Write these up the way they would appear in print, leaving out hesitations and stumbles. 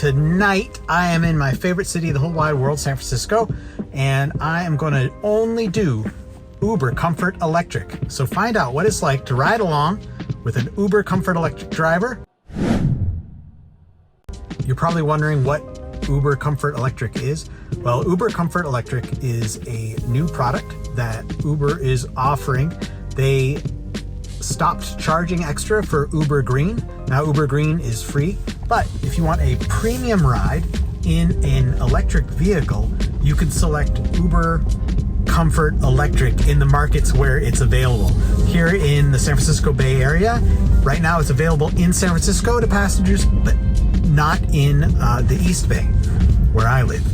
tonight I am in my favorite city of the whole wide world, San Francisco, and I am going to only do Uber Comfort Electric. So find out what it's like to ride along with an Uber Comfort Electric driver. You're probably wondering what Uber Comfort Electric is. Well, Uber Comfort Electric is a new product that Uber is offering. They stopped charging extra for Uber Green. Now Uber Green is free, but if you want a premium ride in an electric vehicle, you can select Uber Comfort Electric in the markets where it's available. Here in the San Francisco Bay Area, right now it's available in San Francisco to passengers, but not in the East Bay, where I live.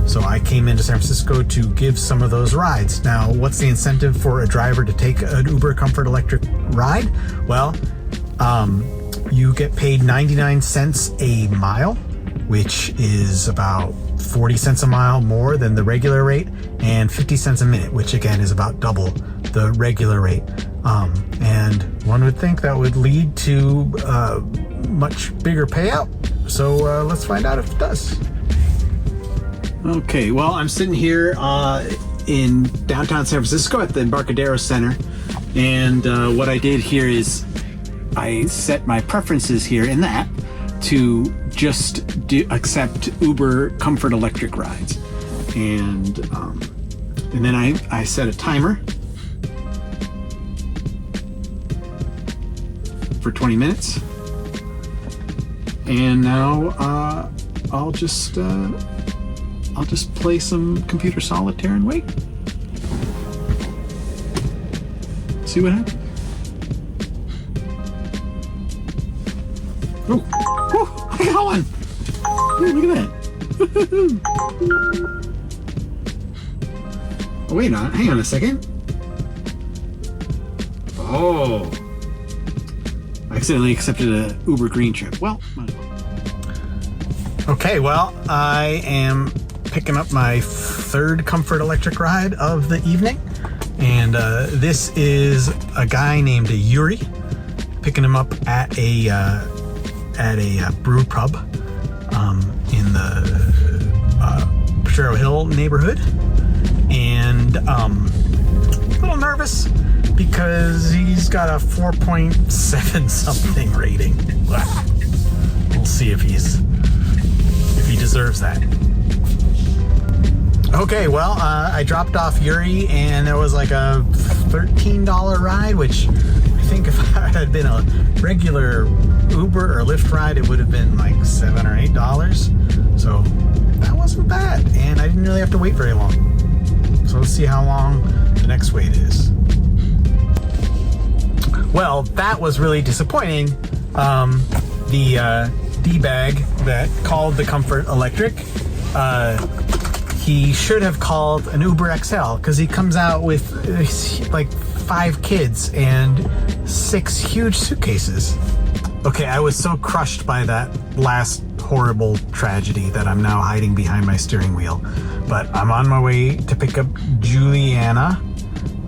So I came into San Francisco to give some of those rides. Now, what's the incentive for a driver to take an Uber Comfort Electric ride? Well, you get paid 99 cents a mile, which is about 40 cents a mile more than the regular rate, and 50 cents a minute, which again is about double the regular rate. And one would think that would lead to much bigger payout. So let's find out if it does. Okay, well, I'm sitting here in downtown San Francisco at the Embarcadero Center, and what I did here is I set my preferences here in the app to just accept Uber Comfort Electric rides, and then I set a timer for 20 minutes, and now I'll just play some computer solitaire and wait. See what happens. Oh, I got one. Hey, look at that. Oh, wait on. Hang on a second. Oh. I accidentally accepted a Uber Green trip. Well, might as well. Okay, well, I am picking up my third Comfort Electric ride of the evening, and this is a guy named Yuri, picking him up at a brew pub in the Potrero Hill neighborhood, and a little nervous because he's got a 4.7 something rating. We'll see if he deserves that. Okay, well, I dropped off Yuri, and there was like a $13 ride, which I think if I had been a regular Uber or Lyft ride, it would have been like $7 or $8. So that wasn't bad, and I didn't really have to wait very long. So let's see how long the next wait is. Well, that was really disappointing. The D-bag that called the Comfort Electric, he should have called an Uber XL, because he comes out with like 5 kids and 6 huge suitcases. Okay, I was so crushed by that last horrible tragedy that I'm now hiding behind my steering wheel. But I'm on my way to pick up Juliana,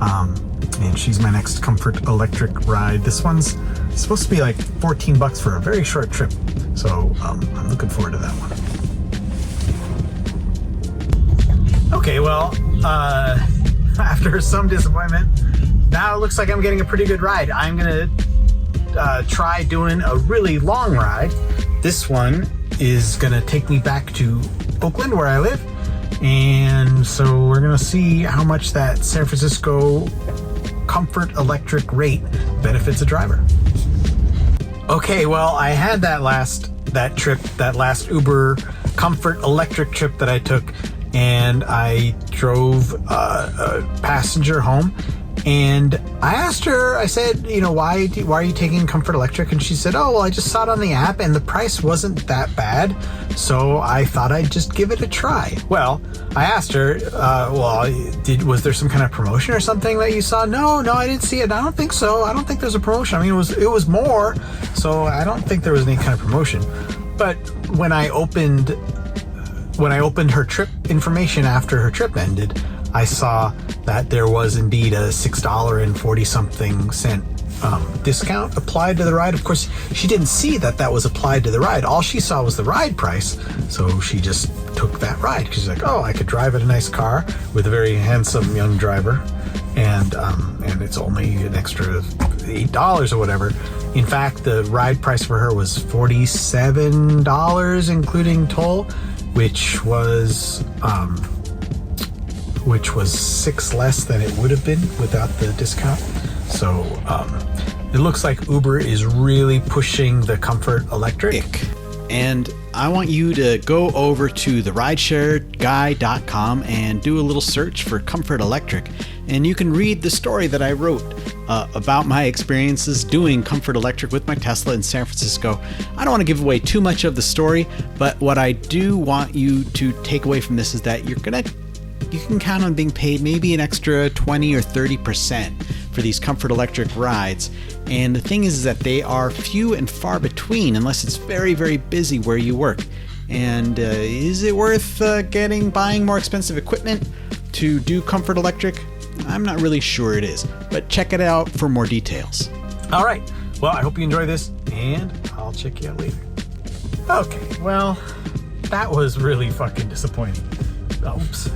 and she's my next Comfort Electric ride. This one's supposed to be like $14 for a very short trip, so I'm looking forward to that one. Okay, well, after some disappointment, now it looks like I'm getting a pretty good ride. I'm gonna try doing a really long ride. This one is gonna take me back to Oakland, where I live, and so we're gonna see how much that San Francisco Comfort Electric rate benefits a driver. Okay, well, I had that last Uber Comfort Electric trip that I took, and I drove a passenger home, and I asked her, I said, why are you taking Comfort Electric? And she said, oh, well, I just saw it on the app and the price wasn't that bad, so I thought I'd just give it a try. Well, I asked her, was there some kind of promotion or something that you saw? No, I didn't see it. I don't think so. I don't think there's a promotion. I mean, it was more, so I don't think there was any kind of promotion. But when I opened her trip information after her trip ended, I saw that there was indeed a $6.40 something discount applied to the ride. Of course, she didn't see that was applied to the ride. All she saw was the ride price, so she just took that ride because she's like, oh, I could drive in a nice car with a very handsome young driver, and it's only an extra $8 or whatever. In fact, the ride price for her was $47, including toll, which was $6 less than it would have been without the discount. So it looks like Uber is really pushing the Comfort Electric. And I want you to go over to the RideShareGuy.com and do a little search for Comfort Electric. And you can read the story that I wrote about my experiences doing Comfort Electric with my Tesla in San Francisco. I don't want to give away too much of the story, but what I do want you to take away from this is that you can count on being paid maybe an extra 20 or 30% for these Comfort Electric rides. And the thing is that they are few and far between unless it's very, very busy where you work. And is it worth buying more expensive equipment to do Comfort Electric? I'm not really sure it is, but check it out for more details. All right. Well, I hope you enjoy this, and I'll check you out later. Okay. Well, that was really fucking disappointing. Oops.